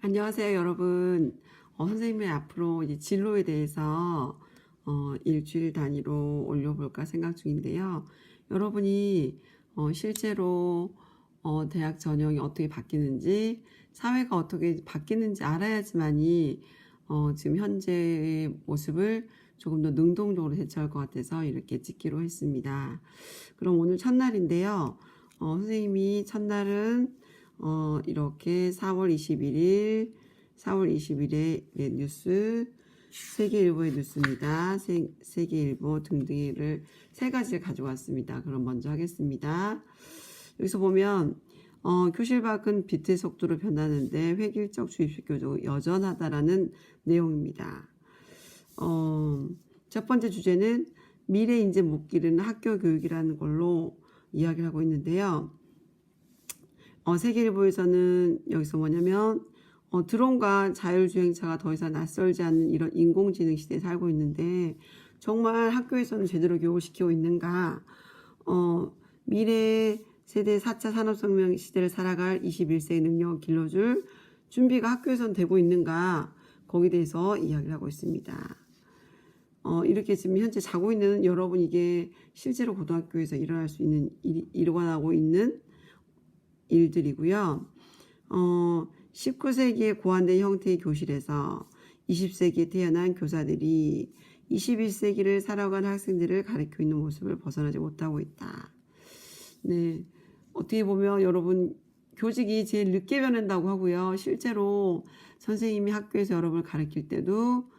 안녕하세요, 여러분. 선생님이 앞으로 이제 진로에 대해서 일주일 단위로 올려볼까 생각 중인데요. 여러분이 실제로 대학 전형이 어떻게 바뀌는지, 사회가 어떻게 바뀌는지 알아야지만이 지금 현재의 모습을 조금 더 능동적으로 대처할 것 같아서 이렇게 찍기로 했습니다. 그럼 오늘 첫날인데요. 선생님이 첫날은 이렇게 4월 20일에 뉴스, 세계일보의 뉴스입니다. 세계일보 등등을 세 가지를 가져왔습니다. 그럼 먼저 하겠습니다. 여기서 보면 교실 밖은 빛의 속도로 변하는데 획일적 주입식 교조 여전하다라는 내용입니다. 첫 번째 주제는 미래 인재 못 기르는 학교 교육이라는 걸로 이야기를 하고 있는데요. 세계일보에서는 여기서 뭐냐면 드론과 자율주행차가 더 이상 낯설지 않는 이런 인공지능 시대에 살고 있는데 정말 학교에서는 제대로 교육을 시키고 있는가, 미래 세대 4차 산업혁명 시대를 살아갈 21세기 능력을 길러줄 준비가 학교에서는 되고 있는가, 거기에 대해서 이야기를 하고 있습니다. 이렇게 지금 현재 자고 있는 여러분, 이게 실제로 고등학교에서 일어나고 있는 일들이고요. 19세기에 고안된 형태의 교실에서 20세기에 태어난 교사들이 21세기를 살아가는 학생들을 가르치고 있는 모습을 벗어나지 못하고 있다. 네, 어떻게 보면 여러분, 교직이 제일 늦게 변한다고 하고요. 실제로 선생님이 학교에서 여러분을 가르칠 때도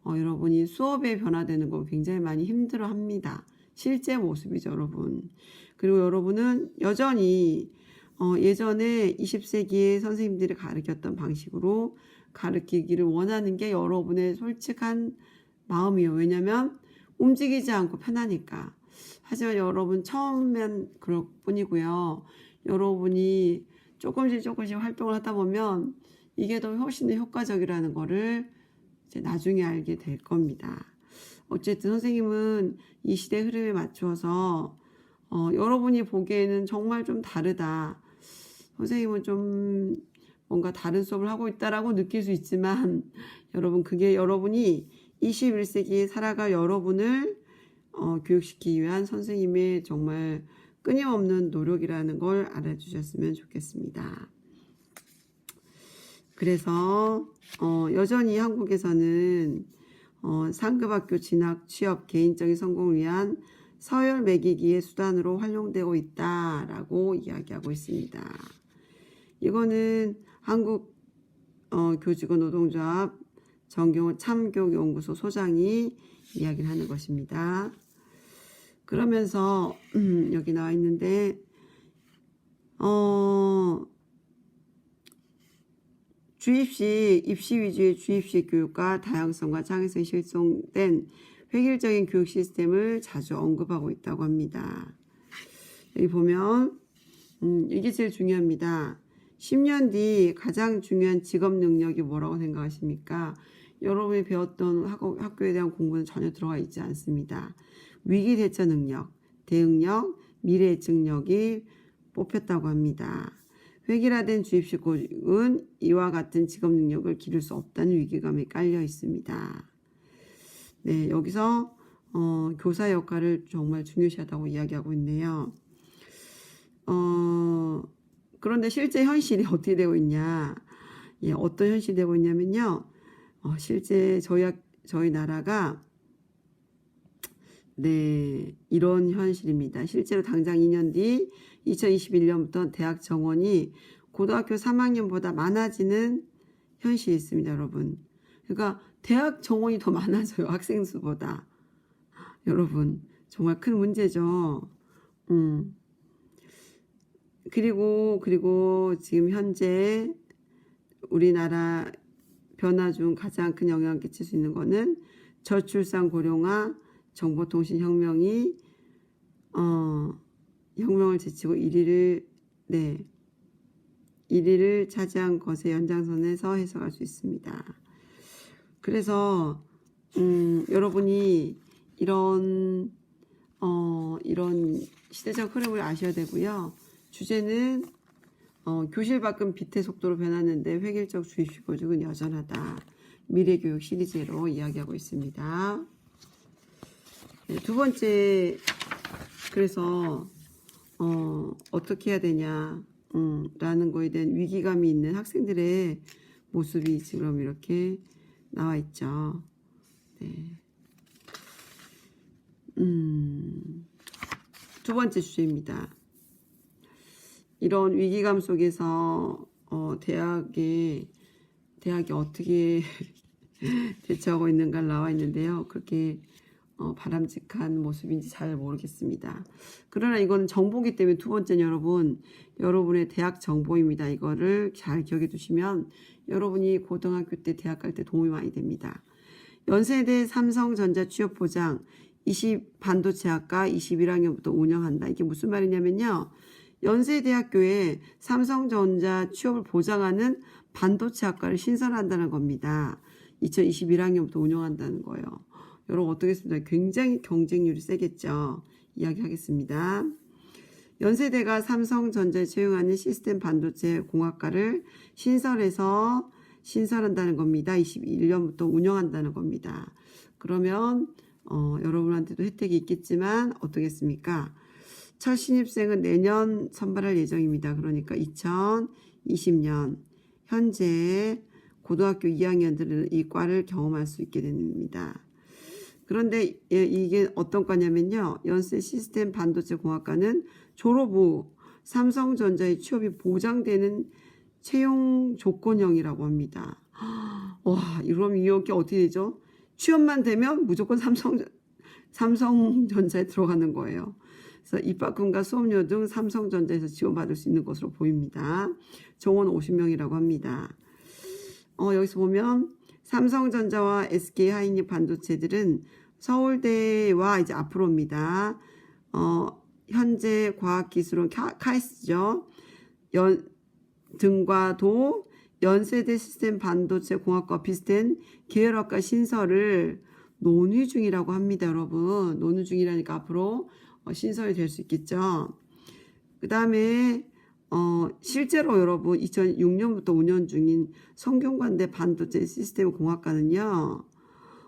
여러분이 수업에 변화되는 걸 굉장히 많이 힘들어합니다. 실제 모습이죠, 여러분. 그리고 여러분은 여전히 예전에 20세기에 선생님들이 가르쳤던 방식으로 가르치기를 원하는 게 여러분의 솔직한 마음이에요. 왜냐면 움직이지 않고 편하니까. 하지만 여러분 처음엔 그럴 뿐이고요. 여러분이 조금씩 활동을 하다 보면 이게 더 훨씬 더 효과적이라는 거를 이제 나중에 알게 될 겁니다. 어쨌든 선생님은 이 시대 흐름에 맞춰서 여러분이 보기에는 정말 좀 다르다, 선생님은 좀 뭔가 다른 수업을 하고 있다라고 느낄 수 있지만 여러분, 그게 여러분이 21세기에 살아갈 여러분을 교육시키기 위한 선생님의 정말 끊임없는 노력이라는 걸 알아주셨으면 좋겠습니다. 그래서 여전히 한국에서는 상급학교 진학, 취업, 개인적인 성공을 위한 서열 매기기의 수단으로 활용되고 있다라고 이야기하고 있습니다. 이거는 한국 교직원 노동조합 정경호 참교육연구소 소장이 이야기를 하는 것입니다. 그러면서 여기 나와 있는데 입시 위주의 주입식 교육과 다양성과 창의성이 실종된 획일적인 교육 시스템을 자주 언급하고 있다고 합니다. 여기 보면 이게 제일 중요합니다. 10년 뒤 가장 중요한 직업 능력이 뭐라고 생각하십니까? 여러분이 배웠던 학교에 대한 공부는 전혀 들어가 있지 않습니다. 위기 대처 능력, 대응력, 미래 예측력이 뽑혔다고 합니다. 획일화된 주입식 교육은 이와 같은 직업 능력을 기를 수 없다는 위기감이 깔려 있습니다. 네, 여기서 교사 역할을 정말 중요시하다고 이야기하고 있네요. 그런데 실제 현실이 어떻게 되고 있냐? 예, 어떤 현실이 되고 있냐면요. 실제 저희 나라가 이런 현실입니다. 실제로 당장 2년 뒤 2021년부터 대학 정원이 고등학교 3학년보다 많아지는 현실이 있습니다, 여러분. 그러니까 대학 정원이 더 많아져요, 학생 수보다. 여러분, 정말 큰 문제죠. 그리고 지금 현재 우리나라 변화 중 가장 큰 영향을 끼칠 수 있는 거는 저출산 고령화, 정보통신혁명이 혁명을 제치고 1위를 차지한 것의 연장선에서 해석할 수 있습니다. 그래서 여러분이 이런 시대적 흐름을 아셔야 되고요. 주제는 교실 밖은 빛의 속도로 변하는데 획일적 주입식 보직은 여전하다. 미래교육 시리즈로 이야기하고 있습니다. 네, 두 번째, 그래서 어떻게 해야 되냐 라는 거에 대한 위기감이 있는 학생들의 모습이 지금 이렇게 나와 있죠. 네. 두 번째 주제입니다. 이런 위기감 속에서 대학이 어떻게 대처하고 있는가 나와 있는데요. 그렇게 바람직한 모습인지 잘 모르겠습니다. 그러나 이건 정보기 때문에 두 번째는 여러분의 대학 정보입니다. 이거를 잘 기억해 두시면 여러분이 고등학교 때 대학 갈 때 도움이 많이 됩니다. 연세대 삼성전자 취업 보장 20반도체학과 21학년부터 운영한다. 이게 무슨 말이냐면요. 연세대학교에 삼성전자 취업을 보장하는 반도체학과를 신설한다는 겁니다. 2021학년부터 운영한다는 거예요. 여러분 어떻게 했습니까? 굉장히 경쟁률이 세겠죠. 이야기하겠습니다. 연세대가 삼성전자에 채용하는 시스템 반도체 공학과를 신설한다는 겁니다. 21년부터 운영한다는 겁니다. 그러면 여러분한테도 혜택이 있겠지만 어떻겠습니까? 첫 신입생은 내년 선발할 예정입니다. 그러니까 2020년 현재 고등학교 2학년들은 이 과를 경험할 수 있게 됩니다. 그런데 이게 어떤 과냐면요. 연세 시스템 반도체 공학과는 졸업 후 삼성전자의 취업이 보장되는 채용 조건형이라고 합니다. 와, 그럼 이게 어떻게 되죠? 취업만 되면 무조건 삼성전자에 들어가는 거예요. 그래서 입학금과 수업료 등 삼성전자에서 지원받을 수 있는 것으로 보입니다. 정원 50명이라고 합니다. 여기서 보면 삼성전자와 SK 하이닉 반도체들은 서울대와 이제 앞으로입니다. 현재 과학기술원 카이스트죠. 등과도 연세대 시스템 반도체 공학과 비슷한 계열학과 신설을 논의 중이라고 합니다. 여러분 논의 중이라니까 앞으로 신설이 될 수 있겠죠. 그 다음에 실제로 여러분 2006년부터 운영 중인 성균관대 반도체 시스템 공학과는요.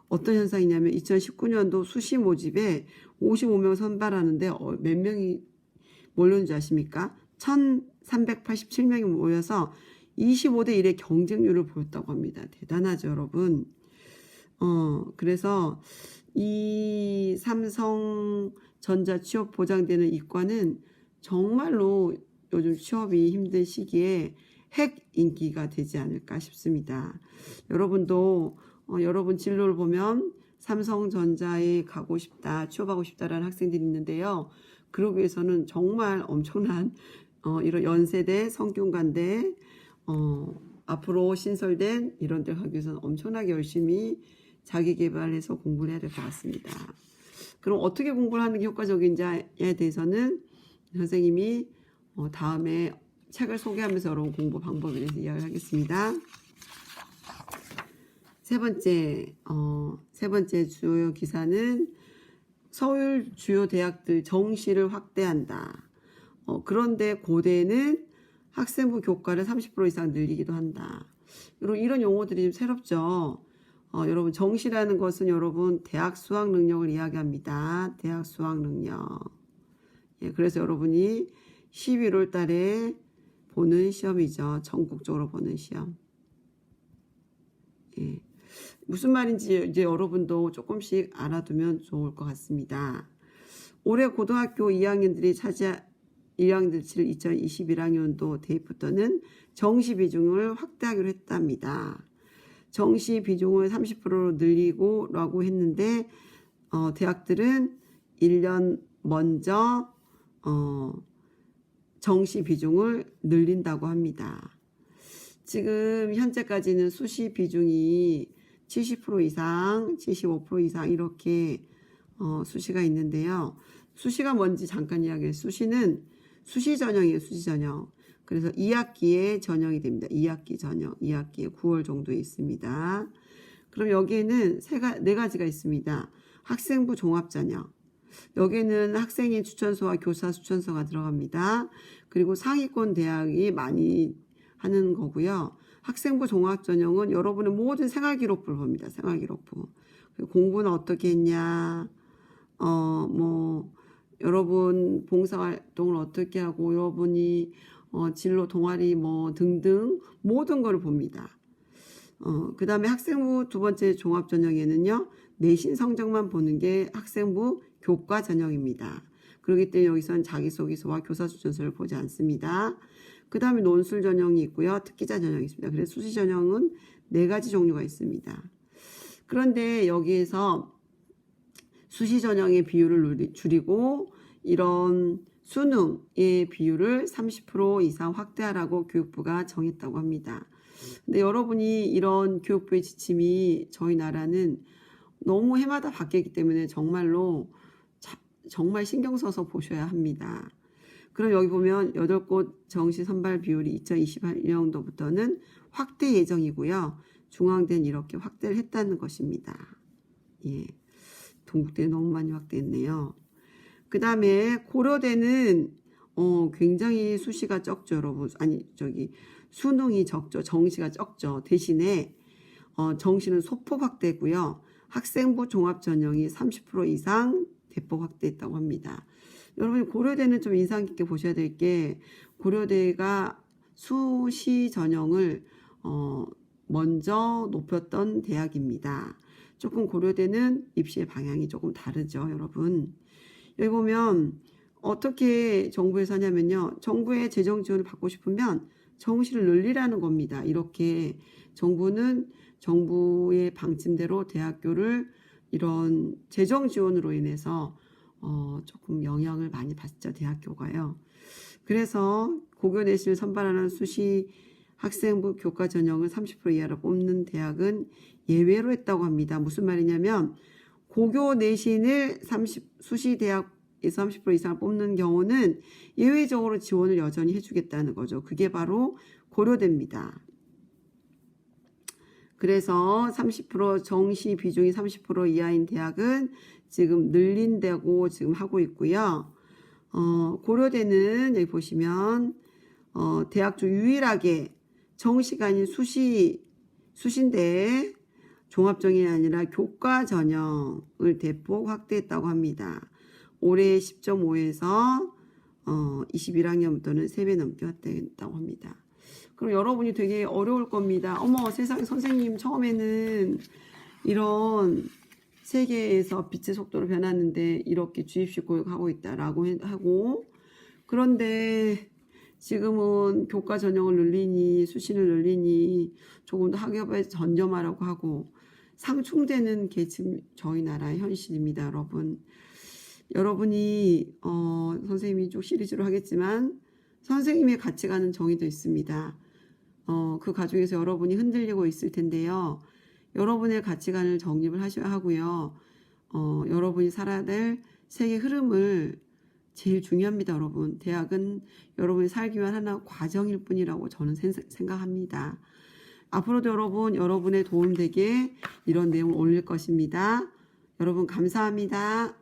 어떤 현상이냐면 2019년도 수시 모집에 55명 선발하는데 몇 명이 몰렸는지 아십니까? 1387명이 모여서 25대 1의 경쟁률을 보였다고 합니다. 대단하죠, 여러분. 그래서 이 삼성전자 취업 보장되는 이과는 정말로 요즘 취업이 힘든 시기에 핵 인기가 되지 않을까 싶습니다. 여러분도 여러분 진로를 보면 삼성전자에 가고 싶다, 취업하고 싶다라는 학생들이 있는데요. 그러기 위해서는 정말 엄청난 이런 연세대, 성균관대 앞으로 신설된 이런 데 가기 위해서는 엄청나게 열심히 자기 개발해서 공부를 해야 될 것 같습니다. 그럼 어떻게 공부를 하는 게 효과적인지에 대해서는 선생님이 다음에 책을 소개하면서 여러분 공부 방법에 대해서 이야기를 하겠습니다. 세 번째 주요 기사는 서울 주요 대학들 정시를 확대한다. 그런데 고대는 학생부 교과를 30% 이상 늘리기도 한다. 이런 용어들이 좀 새롭죠. 여러분 정시라는 것은 여러분 대학 수학 능력을 이야기합니다. 대학 수학 능력. 예, 그래서 여러분이 11월 달에 보는 시험이죠. 전국적으로 보는 시험. 예. 무슨 말인지 이제 여러분도 조금씩 알아두면 좋을 것 같습니다. 올해 고등학교 2학년들이 2021학년도 대입부터는 정시 비중을 확대하기로 했답니다. 정시 비중을 30%로 늘리고라고 했는데 대학들은 1년 먼저 정시 비중을 늘린다고 합니다. 지금 현재까지는 수시 비중이 70% 이상, 75% 이상 이렇게 수시가 있는데요. 수시가 뭔지 잠깐 이야기해요. 수시는 수시 전형이에요. 수시 전형. 그래서 2학기에 전형이 됩니다. 2학기 전형. 2학기에 9월 정도에 있습니다. 그럼 여기에는 네 가지가 있습니다. 학생부 종합 전형, 여기는 학생인 추천서와 교사 추천서가 들어갑니다. 그리고 상위권 대학이 많이 하는 거고요. 학생부 종합전형은 여러분의 모든 생활기록부를 봅니다. 생활기록부. 그리고 공부는 어떻게 했냐, 여러분 봉사활동을 어떻게 하고, 여러분이 진로 동아리 등등 모든 걸 봅니다. 그 다음에 학생부 두 번째 종합전형에는요, 내신 성적만 보는 게 학생부 교과 전형입니다. 그렇기 때문에 여기서는 자기소개서와 교사 추천서를 보지 않습니다. 그 다음에 논술 전형이 있고요. 특기자 전형이 있습니다. 그래서 수시 전형은 4가지 종류가 있습니다. 그런데 여기에서 수시 전형의 비율을 줄이고 이런 수능의 비율을 30% 이상 확대하라고 교육부가 정했다고 합니다. 근데 여러분이 이런 교육부의 지침이 저희 나라는 너무 해마다 바뀌기 때문에 정말로 정말 신경 써서 보셔야 합니다. 그럼 여기 보면 8곳 정시 선발 비율이 2028년도부터는 확대 예정이고요. 중앙대는 이렇게 확대를 했다는 것입니다. 예, 동국대는 너무 많이 확대했네요. 그 다음에 고려대는 굉장히 수시가 적죠, 여러분. 수능이 적죠. 정시가 적죠. 대신에 정시는 소폭 확대고요. 학생부 종합전형이 30% 이상 대폭 확대했다고 합니다. 여러분이 고려대는 좀 인상 깊게 보셔야 될 게, 고려대가 수시 전형을 먼저 높였던 대학입니다. 조금 고려대는 입시의 방향이 조금 다르죠, 여러분. 여기 보면 어떻게 정부에서 하냐면요, 정부의 재정 지원을 받고 싶으면 정시를 늘리라는 겁니다. 이렇게 정부는 정부의 방침대로 대학교를 이런 재정 지원으로 인해서 조금 영향을 많이 받죠, 대학교가요. 그래서 고교 내신을 선발하는 수시 학생부 교과 전형을 30% 이하로 뽑는 대학은 예외로 했다고 합니다. 무슨 말이냐면 고교 내신을 수시 대학에서 30% 이상을 뽑는 경우는 예외적으로 지원을 여전히 해주겠다는 거죠. 그게 바로 고려대입니다. 그래서 30% 정시 비중이 30% 이하인 대학은 지금 늘린다고 지금 하고 있고요. 고려대는 여기 보시면 대학 중 유일하게 정시가 아닌 수시인데 종합전형이 아니라 교과 전형을 대폭 확대했다고 합니다. 올해 10.5에서 21학년부터는 3배 넘게 확대했다고 합니다. 그럼 여러분이 되게 어려울 겁니다. 어머, 세상에, 선생님 처음에는 이런 세계에서 빛의 속도로 변하는데 이렇게 주입식 교육하고 있다라고 하고, 그런데 지금은 교과 전형을 늘리니 수시를 늘리니 조금 더 학업에 전념하라고 하고, 상충되는 게 지금 저희 나라의 현실입니다, 여러분. 여러분이 선생님이 쭉 시리즈로 하겠지만 선생님의 가치관은 정해져 있습니다. 그 과정에서 여러분이 흔들리고 있을 텐데요. 여러분의 가치관을 정립을 하셔야 하고요. 여러분이 살아야 될 세계 흐름을 제일 중요합니다, 여러분. 대학은 여러분이 살기 위한 하나 과정일 뿐이라고 저는 생각합니다. 앞으로도 여러분의 도움되게 이런 내용을 올릴 것입니다. 여러분 감사합니다.